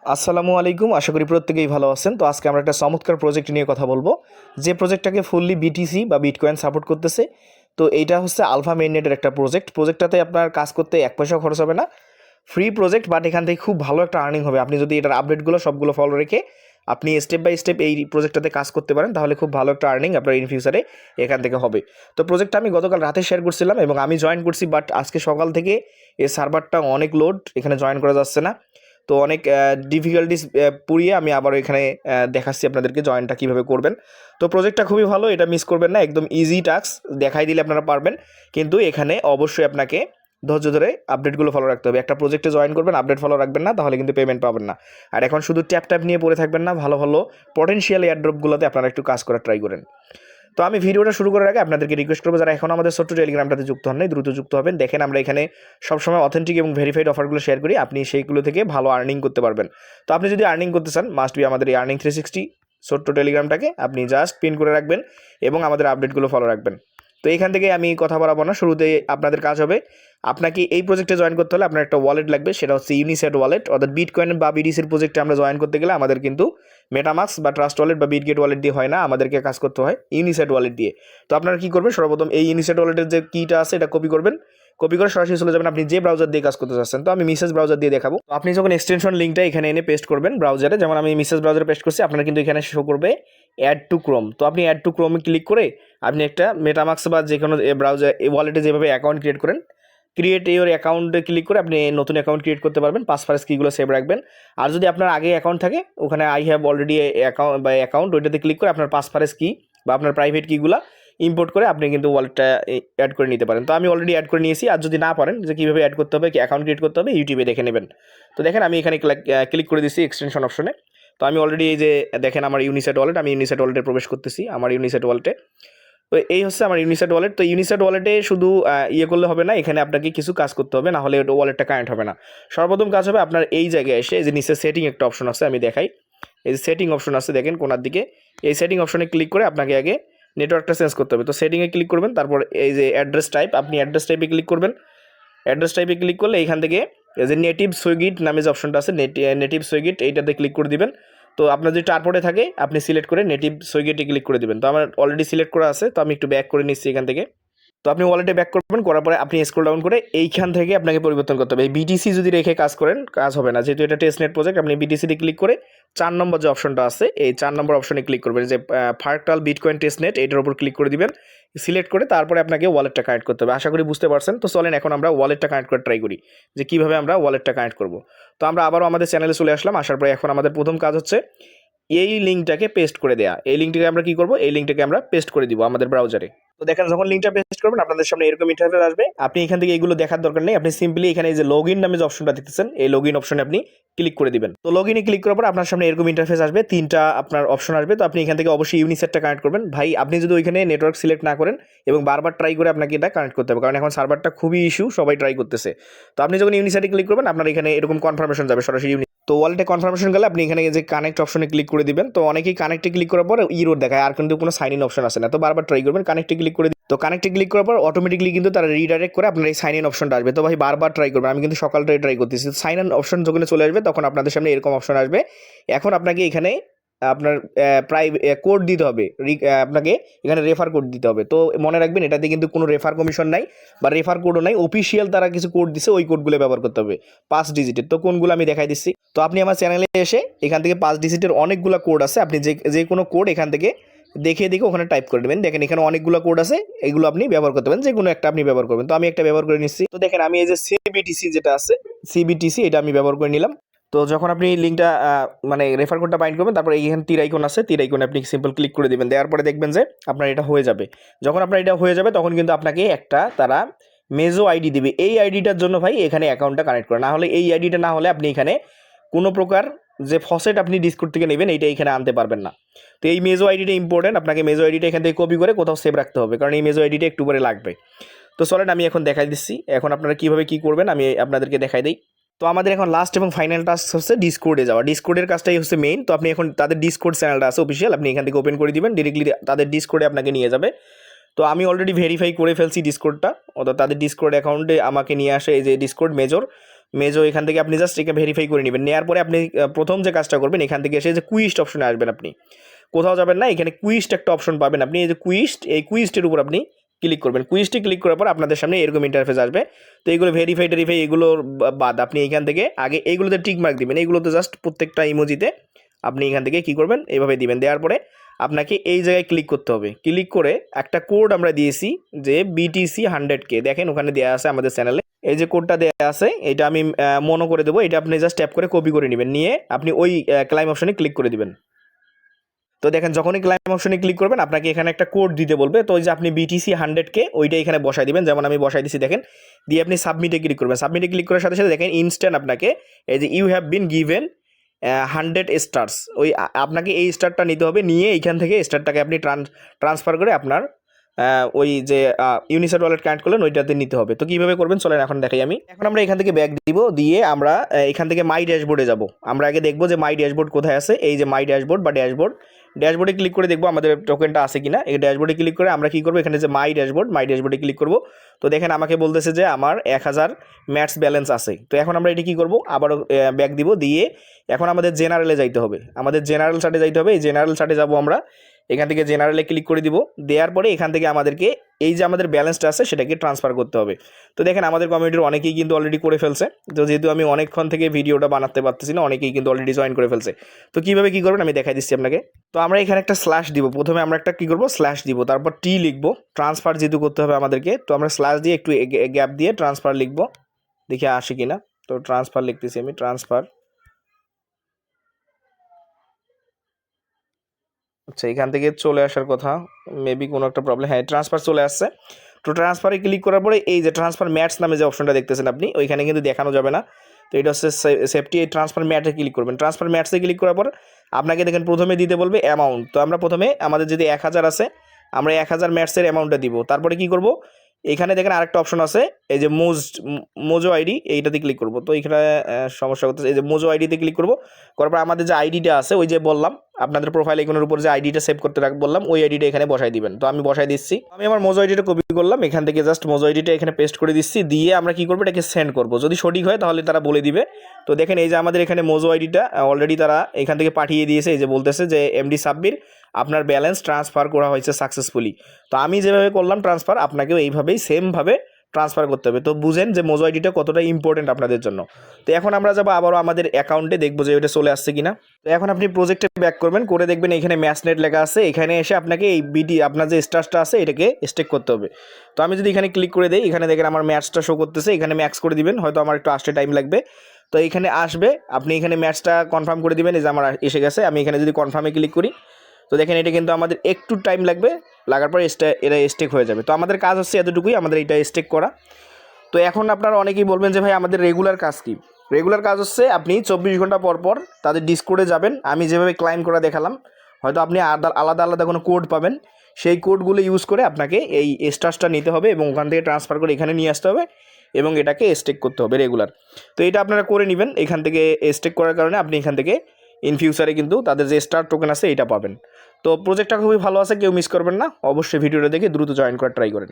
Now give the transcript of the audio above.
আসসালামু আলাইকুম। আশা করি প্রত্যেকেই ভালো আছেন। তো আজকে আমরা একটা চমৎকার প্রজেক্ট নিয়ে কথা বলবো, যে প্রজেক্টটাকে ফুললি বিটিসি বা বিটকয়েন সাপোর্ট করতেছে। তো এইটা হচ্ছে আলফা মেইননেটের একটা প্রজেক্টটাতে আপনার কাজ করতে এক পয়সাও খরচ হবে না, ফ্রি প্রজেক্ট। বাট এখান থেকে খুব ভালো একটা আর্নিং হবে আপনি যদি এটার আপডেটগুলো সবগুলো ফলো রেখে আপনি স্টেপ বাই স্টেপ এই প্রজেক্টটাতে কাজ করতে পারেন, তাহলে খুব ভালো একটা আর্নিং আপনার ইন ফিউচারে এখান থেকে হবে। তো প্রজেক্টটা আমি গতকাল রাতে শেয়ার করছিলাম এবং আমি জয়েন করছি, বাট আজকে সকাল থেকে এই সার্ভারটা অনেক লোড, এখানে জয়েন করা যাচ্ছে না। তো অনেক ডিফিকাল্টিস পুড়িয়ে আমি আবার এখানে দেখাচ্ছি আপনাদেরকে জয়েনটা কীভাবে করবেন। তো প্রজেক্টটা খুবই ভালো, এটা মিস করবেন না, একদম ইজি টাস্ক, দেখাই দিলে আপনারা পারবেন। কিন্তু এখানে অবশ্যই আপনাকে ধৈর্য ধরে আপডেটগুলো ফলো রাখতে হবে। একটা প্রজেক্টে জয়েন করবেন, আপডেট ফলো রাখবেন না, তাহলে কিন্তু পেমেন্ট পাবেন না। আর এখন শুধু ট্যাপ ট্যাপ নিয়ে পড়ে থাকবেন না, ভালো ভালো পটেনশিয়াল এয়ারড্রপগুলোতে আপনারা একটু কাজ করার ট্রাই করেন। তো আমি ভিডিওটা শুরু করার আগে আপনাদেরকে রিকোয়েস্ট করবো, যারা এখন আমাদের ছোট্ট টেলিগ্রামটাতে যুক্ত হন নাই, দ্রুত যুক্ত হবেন। দেখেন আমরা এখানে সবসময় অথেন্টিক এবং ভেরিফাইড অফারগুলো শেয়ার করি, আপনি সেইগুলো থেকে ভালো আর্নিং করতে পারবেন। তো আপনি যদি আর্নিং করতে চান, মাস্ট বি আমাদের এই আর্নিং 360 ছোট্ট টেলিগ্রামটাকে আপনি জাস্ট পিন করে রাখবেন এবং আমাদের আপডেটগুলো ফলো রাখবেন। তো এখান থেকে আমি কথা বলাবো না, শুরুতে আপনাদের কাজ হবে, আপনাকে এই প্রজেক্টে জয়েন করতে হলে আপনার একটা ওয়ালেট লাগবে, সেটা হচ্ছে ইউনিসেট ওয়ালেট। অর্থাৎ বিটকয়েন বা বিডিসির প্রজেক্টে আমরা জয়েন করতে গেলে আমাদের কিন্তু মেটামাক্স বা ট্রাস্ট ওয়ালেট বা বিটগেট ওয়ালেট দিয়ে হয় না, আমাদেরকে কাজ করতে হয় ইউনিসেট ওয়ালেট দিয়ে। তো আপনারা কী করবেন, সর্বপ্রথম এই ইউনিসেট ওয়ালেটের যে কিটা আছে এটা কপি করবেন, কপি করে সরাসরি চলে যাবেন আপনি যে ব্রাউজার দিয়ে কাজ করতে চাচ্ছেন। তো আমি মিসেস ব্রাউজার দিয়ে দেখাবো। তো আপনি যখন এক্সটেনশন লিঙ্কটা এখানে এনে পেস্ট করবেন ব্রাউজারে, যেমন আমি মিসেস ব্রাউজারে পেস্ট করছি, আপনার কিন্তু এখানে শো করবে অ্যাড টু ক্রোম। তো আপনি অ্যাড টু ক্রোমে ক্লিক করে আপনি একটা মেটামাক্স বা যে কোনো ব্রাউজার ওয়ালেটে যেভাবে অ্যাকাউন্ট ক্রিয়েট করেন, ক্রিয়েট ইওর অ্যাকাউন্টে ক্লিক করে আপনি নতুন অ্যাকাউন্ট ক্রিয়েট করতে পারবেন। পাসওয়ার্ড কিগুলো সেভ রাখবেন। আর যদি আপনার আগে অ্যাকাউন্ট থাকে, ওখানে আই হ্যাভ অলরেডি অ্যাকাউন্ট ওইটাতে ক্লিক করে আপনার পাসওয়ার্ড কি বা আপনার প্রাইভেট কিগুলো ইম্পোর্ট করে আপনি কিন্তু ওয়ালেটটা অ্যাড করে নিতে পারেন। তো আমি অলরেডি অ্যাড করে নিয়েছি। আর যদি না পারেন যে কীভাবে অ্যাড করতে হবে, কি অ্যাকাউন্ট ক্রিয়েট করতে হবে, ইউটিউবে দেখে নেবেন। তো দেখেন আমি এখানে ক্লিক করে দিচ্ছি এক্সটেনশন অপশনে। তো আমি অলরেডি এই যে দেখেন আমার ইউনিসেট ওয়ালেট, আমি ইউনিসেট ওয়ালেটে প্রবেশ করতেছি, আমার ইউনিসেট ওয়ালেটে। তো এই হচ্ছে আমার ইউনিসেট ওয়ালেট। তো ইউনিসেট ওয়ালেটে শুধু ইয়ে করলে হবে না, এখানে আপনাকে কিছু কাজ করতে হবে, না হলে ওটা ওয়ালেটটা কানেক্ট হবে না। সর্বপ্রথম কাজ হবে আপনার এই জায়গায় এসে, এই যে নিচে সেটিং একটা অপশন আছে, আমি দেখাই। এই যে সেটিং অপশন আছে দেখেন কোনার দিকে, এই সেটিং অপশনে ক্লিক করে আপনাকে আগে নেটওয়ার্কটা চেঞ্জ করতে হবে। তো সেটিংয়ে ক্লিক করবেন, তারপর এই যে অ্যাড্রেস টাইপ, আপনি অ্যাড্রেস টাইপে ক্লিক করবেন। অ্যাড্রেস টাইপে ক্লিক করলে এখান থেকে এই যে নেটিভ সুইগিট নামে যে অপশনটা আছে, নেটিভ সুইগিট, এইটাতে ক্লিক করে দিবেন। তো আপনার যদি টার্পোর্টে থাকে আপনি সিলেক্ট করে নেটিভ সুইগিটে ক্লিক করে দিবেন। তো আমার অলরেডি সিলেক্ট করা আছে, তো আমি একটু ব্যাক করে নিচ্ছি এখান থেকে। তো আপনি ওয়ালেটে ব্যাক করবেন, করার পরে আপনি স্ক্রল ডাউন করে এইখান থেকে আপনাকে পরিবর্তন করতে হবে। এই বিটিসি যদি রেখে কাজ করেন, কাজ হবে না, যেহেতু এটা টেস্টনেট প্রজেক্ট। আপনি বিটিসিতে ক্লিক করে 4 নম্বর যে অপশনটা আছে, এই 4 নম্বর অপশনে ক্লিক করবেন, যে ফার্কটাল বিটকয়েন টেস্টনেট, এটার উপর ক্লিক করে দিবেন, সিলেক্ট করে তারপরে আপনাকে ওয়ালেটটা কানেক্ট করতে হবে। আশা করি বুঝতে পারছেন। তো চলেন এখন আমরা ওয়ালেটটা কানেক্ট করে ট্রাই করি যে কীভাবে আমরা ওয়ালেটটা কানেক্ট করব। তো আমরা আবারও আমাদের চ্যানেলে চলে আসলাম। আসার পরে এখন আমাদের প্রথম কাজ হচ্ছে এই লিঙ্কটাকে পেস্ট করে দেয়া। এই লিঙ্কটাকে আমরা কি করব, এই লিঙ্কটাকে আমরা পেস্ট করে দিব আমাদের ব্রাউজারে। তো দেখেন যখন লিঙ্কটা পেস্ট করবেন আপনাদের সামনে এরকম ইন্টারফেস আসবে। আপনি এখান থেকে এইগুলো দেখার দরকার নেই, আপনি সিম্পলি এখানে এই যে লগইন নামে যে অপশনটা দেখতেছেন, এই লগইন অপশনে আপনি ক্লিক করে দিবেন। তো লগইনে ক্লিক করার পর আপনার সামনে এরকম ইন্টারফেস আসবে, 3টা আপনার অপশন আসবে। তো আপনি এখান থেকে অবশ্যই ইউনিসেটটা কানেক্ট করবেন। ভাই আপনি যদি ওইখানে নেটওয়ার্ক সিলেক্ট না করেন এবং বারবার ট্রাই করে আপনাকে এটা কানেক্ট করতে হবে, কারণ এখন সার্ভারটা খুবই ইস্যু, সবাই ট্রাই করতেছে। তো আপনি যখন ইউনিসেটে ক্লিক করবেন আপনার এখানে এরকম কনফার্মেশন যাবে সরাসরি। তো ওয়ালেটে কনফার্মেশন গেলে আপনি এখানে যে কানেক্ট অপশনে ক্লিক করে দিবেন। তো অনেকেই কানেক্টে ক্লিক করার পর ইরোর দেখায়, আর কিন্তু কোনো সাইন ইন অপশন আসে না। তো বারবার ট্রাই করবেন, কানেক্টে ক্লিক করে তো কানেক্টে ক্লিক করার পর অটোমেটিকলি কিন্তু তারা রিডাইরেক্ট করে আপনার এই সাইন ইন অপশনটা আসবে। তো ভাই বারবার ট্রাই করবেন, আমি কিন্তু সকালটাই ট্রাই করতেছি। সাইন ইন অপশন যখন চলে আসবে তখন আপনাদের সামনে এরকম অপশন আসবে। এখন আপনাকে এখানে আপনার প্রায় কোড দিতে হবে, আপনাকে এখানে রেফার কোড দিতে হবে। তো মনে রাখবেন এটাতে কিন্তু কোনো রেফার কমিশন নাই বা রেফার কোডও নাই, অফিসিয়াল তারা কিছু কোড দিচ্ছে, ওই কোডগুলো ব্যবহার করতে হবে 5 ডিজিটের। তো কোনগুলো আমি দেখাই দিচ্ছি। তো আপনি আমার চ্যানেলে এসে এখান থেকে 5 ডিজিটের অনেকগুলো কোড আছে, আপনি যে কোনো কোড এখান থেকে দেখে ওখানে টাইপ করে দেবেন। দেখেন এখানে অনেকগুলো কোড আছে, এগুলো আপনি ব্যবহার করতে পারেন, যে কোনো একটা আপনি ব্যবহার করবেন। তো আমি একটা ব্যবহার করে নিচ্ছি। তো দেখেন আমি এই যে সিবিটিসি যেটা আছে, সিবিটিসি এটা আমি ব্যবহার করে নিলাম। তো যখন আপনি লিঙ্কটা মানে রেফার কোডটা বাইন্ড করবেন, তারপরে এইখানে তীর আইকন আছে, তীর আইকনে আপনি সিম্পল ক্লিক করে দিবেন। দেওয়ার পরে দেখবেন যে আপনার এটা হয়ে যাবে। যখন আপনার এটা হয়ে যাবে তখন কিন্তু আপনাকে একটা তারা মেজো আইডি দিবে। এই আইডিটার জন্য ভাই এখানে অ্যাকাউন্টটা কানেক্ট করে, না হলে এই আইডিটা না হলে আপনি এখানে কোনো প্রকার যে ফসেট আপনি ডিসকোড থেকে নেবেন এইটা এখানে আনতে পারবেন না। তো এই মেজো আইডিটা ইম্পর্টেন্ট, আপনাকে মেজো আইডিটা এখান থেকে কপি করে কোথাও সেভ রাখতে হবে, কারণ এই মেজো আইডিটা একটু পরে লাগবে। তো চলেন আমি এখন দেখাই দিচ্ছি, এখন আপনারা কীভাবে কী করবেন আমি আপনাদেরকে দেখাই দিই। তো আমাদের এখন লাস্ট এবং ফাইনাল টাস্ক হচ্ছে ডিসকোডে যাওয়া। ডিসকোডের কাজটাই হচ্ছে মেইন। তো আপনি এখন তাদের ডিসকোড চ্যানেলটা আছে অফিসিয়াল, আপনি এখান থেকে ওপেন করে দিবেন, ডিরেক্টলি তাদের ডিসকোডে আপনাকে নিয়ে যাবে। তো আমি অলরেডি ভেরিফাই করে ফেলছি ডিসকোডটা, অর্থাৎ তাদের ডিসকোড অ্যাকাউন্টে আমাকে নিয়ে আসে এই যে ডিসকোড মেজর। মেজো, এখান থেকে আপনি জাস্ট একে ভেরিফাই করে নেবেন। নেওয়ার পরে আপনি প্রথম যে কাজটা করবেন, এখান থেকে এসে যে কুইস্ট অপশনে আসবেন, আপনি কোথাও যাবেন না, এখানে কুইস্ট একটা অপশন পাবেন আপনি, এই যে কুইস্ট, এই কুইস্টের উপর আপনি ক্লিক করবেন। কুইস্টে ক্লিক করার পর আপনাদের সামনে এরকম ইন্টারফেস আসবে। তো এইগুলো ভেরিফাই টেরিফাই এগুলোর বাদ আপনি এখান থেকে আগে এইগুলোতে টিক মার্ক দিবেন, এইগুলোতে জাস্ট প্রত্যেকটা ইমোজিতে আপনি এখান থেকে কী করবেন, এইভাবে দিবেন। দেওয়ার পরে আপনাকে এই জায়গায় ক্লিক করতে হবে। ক্লিক করে একটা কোড আমরা দিয়েছি যে BTC 100K, দেখেন ওখানে দেওয়া আছে আমাদের চ্যানেলে, এই যে কোডটা দেওয়া আছে এটা আমি মনে করে দেবো। এটা আপনি জাস্ট ট্যাপ করে কপি করে নেবেন, নিয়ে আপনি ওই ক্লাইম অপশনে ক্লিক করে দিবেন। তো দেখেন যখনই ক্লাইম অপশনে ক্লিক করবেন আপনাকে এখানে একটা কোড দিতে বলবে। তো ওই যে আপনি BTC 100K ওইটা এখানে বসাই দিবেন, যেমন আমি বসাই দিচ্ছি দেখেন। দিয়ে আপনি সাবমিটে ক্লিক করবেন। সাবমিটে ক্লিক করার সাথে সাথে দেখেন ইনস্ট্যান্ট আপনাকে এই যে you have been given 100 stars, ওই আপনাকে এই স্টারটা নিতে হবে, নিয়ে এইখান থেকে স্টারটাকে আপনি ট্রান্সফার করে আপনার ওই যে ইউনিসেট ওয়ালেট কানেক্ট করলেন ওইটাতে নিতে হবে। তো কীভাবে করবেন চলেন এখন দেখাই আমি। এখন আমরা এখান থেকে ব্যাক দিব, দিয়ে আমরা এখান থেকে মাই ড্যাশবোর্ডে যাব। আমরা আগে দেখবো যে মাই ড্যাশবোর্ড কোথায় আছে। এই যে মাই ড্যাশবোর্ড বা ড্যাশবোর্ডে ক্লিক করে দেখবো আমাদের টোকেনটা আছে কিনা। এই ড্যাশবোর্ডে ক্লিক করে আমরা কী করবো, এখানে যে মাই ড্যাশবোর্ডে ক্লিক করবো। তো দেখেন আমাকে বলতেছে যে আমার 1000 ম্যাটস ব্যালেন্স আছে। তো এখন আমরা এটি কী করবো, আবারও ব্যাক দিব, দিয়ে এখন আমাদের জেনারেলে যাইতে হবে, আমাদের জেনারেল চার্টে যাইতে হবে। এই জেনারেল চার্টে যাবো আমরা, এখান থেকে জেনারেলে ক্লিক করে দিব। দেওয়ার পরে এখান থেকে আমাদেরকে এই যে আমাদের ব্যালেন্সটা আছে সেটাকে ট্রান্সফার করতে হবে। তো দেখেন আমাদের কমিউনিটির অনেকেই কিন্তু অলরেডি করে ফেলছে। তো যেহেতু আমি অনেকক্ষণ থেকে ভিডিওটা বানাতে পারতেছি না, অনেকেই কিন্তু অলরেডি জয়েন করে ফেলছে। তো কীভাবে কী করবেন আমি দেখাই দিচ্ছি আপনাকে। তো আমরা এখানে একটা স্ল্যাশ দিব, প্রথমে আমরা একটা কী করবো স্ল্যাশ দিব, তারপর টি লিখবো, ট্রান্সফার যেহেতু করতে হবে আমাদেরকে। তো আমরা স্ল্যাশ দিয়ে একটু গ্যাপ দিয়ে ট্রান্সফার লিখবো, দেখে আসে কিনা। তো ট্রান্সফার লিখতেছি আমি, ট্রান্সফার। আচ্ছা এখান থেকে চলে আসার কথা, মেবি কোনো একটা প্রবলেম, হ্যাঁ ট্রান্সফার চলে আসছে। তো ট্রান্সফারে ক্লিক করার পরে এই যে ট্রান্সফার ম্যাটস নামে যে অপশনটা দেখতেছেন আপনি, ওইখানে কিন্তু দেখানো যাবে না। তো এটা হচ্ছে সেফটি। এই ট্রান্সফার ম্যাটে ক্লিক করবেন। ট্রান্সফার ম্যাটসে ক্লিক করার পর আপনাকে দেখেন প্রথমে দিতে বলবে অ্যামাউন্ট। তো আমরা প্রথমে আমাদের যদি 1000 আছে, আমরা 1000 ম্যাটসের অ্যামাউন্টটা দিব। তারপরে কি করব, এখানে দেখেন আরেকটা অপশন আছে, এই যে মোজো আইডি, এইটাতে ক্লিক করব। তো এখানে সমস্যা করতেছে, এই যে মোজো আইডিতে ক্লিক করব। করার পর আমাদের যে আইডিটা আছে, ওই যে বললাম আপনাদের প্রোফাইল আইকনের উপর যে আইডিটা সেভ করতে বললাম, ওই আইডিটা এখানে বসাই দিবেন। তো আমি বসাই দিচ্ছি, আমি আমার মোজো আইডিটা কপি করলাম, এখান থেকে জাস্ট মোজো আইডিটা এখানে পেস্ট করে দিচ্ছি। দিয়ে আমরা কি করবো, এটাকে সেন্ড করব। যদি সঠিক হয় তাহলে তারা বলে দিবে। তো দেখেন এই যে আমাদের এখানে মোজো আইডিটা অলরেডি তারা এখান থেকে পাঠিয়ে দিয়েছে। এই যে বলতেছে যে এমডি সাব্বির আপনার ব্যালেন্স ট্রান্সফার করা হয়েছে সাকসেসফুলি। তো আমি যেভাবে করলাম ট্রান্সফার, আপনাকেও এইভাবেই সেমভাবে ট্রান্সফার করতে হবে। তো বুঝেন যে মোজো আইডিটা কতটা ইম্পর্টেন্ট আপনাদের জন্য। তো এখন আমরা যাবো আবারও আমাদের অ্যাকাউন্টে, দেখবো যে ওইটা চলে আসছে কিনা। তো এখন আপনি প্রজেক্টে ব্যাক করবেন, করে দেখবেন এখানে ম্যাচনেট লেখা আছে। এখানে এসে আপনাকে এই বিডি আপনার যে স্টারটা আছে এটাকে স্টেক করতে হবে। তো আমি যদি এখানে ক্লিক করে দিই, এখানে দেখেন আমার ম্যাচটা শো করতেছে, এখানে ম্যাক্স করে দিবেন, হয়তো আমার একটু আসতে টাইম লাগবে। তো এখানে আসবে, আপনি এখানে ম্যাচটা কনফার্ম করে দিবেন। এই যে আমার এসে গেছে, আমি এখানে যদি কনফার্মে ক্লিক করি, তো দেখেন এটা কিন্তু আমাদের একটু টাইম লাগবে, লাগার পরে এটা স্টেক হয়ে যাবে। তো আমাদের কাজ হচ্ছে এতটুকুই, আমাদের এটা স্টেক করা। তো এখন আপনারা অনেকেই বলবেন যে ভাই আমাদের রেগুলার কাজ কি। রেগুলার কাজ হচ্ছে আপনি 24 ঘন্টা পর পর তাদের ডিসকোডে যাবেন। আমি যেভাবে ক্লাইম করা দেখালাম, হয়তো আপনি আলাদা আলাদা কোনো কোড পাবেন, সেই কোডগুলো ইউজ করে আপনাকে এই স্টার্সটা নিতে হবে এবং ওখান থেকে ট্রান্সফার করে এখানে নিয়ে আসতে হবে এবং এটাকে স্টেক করতে হবে রেগুলার। তো এটা আপনারা করে নেবেন। এখান থেকে স্টেক করার কারণে আপনি এখান থেকে ইন ফিউচারে কিন্তু তাদের যে স্টার টোকেন আছে এটা পাবেন। তো প্রজেক্টটা খুবই ভালো আছে, কেউ মিস করবেন না। অবশ্যই ভিডিওটা দেখে দ্রুত জয়েন করার ট্রাই করেন।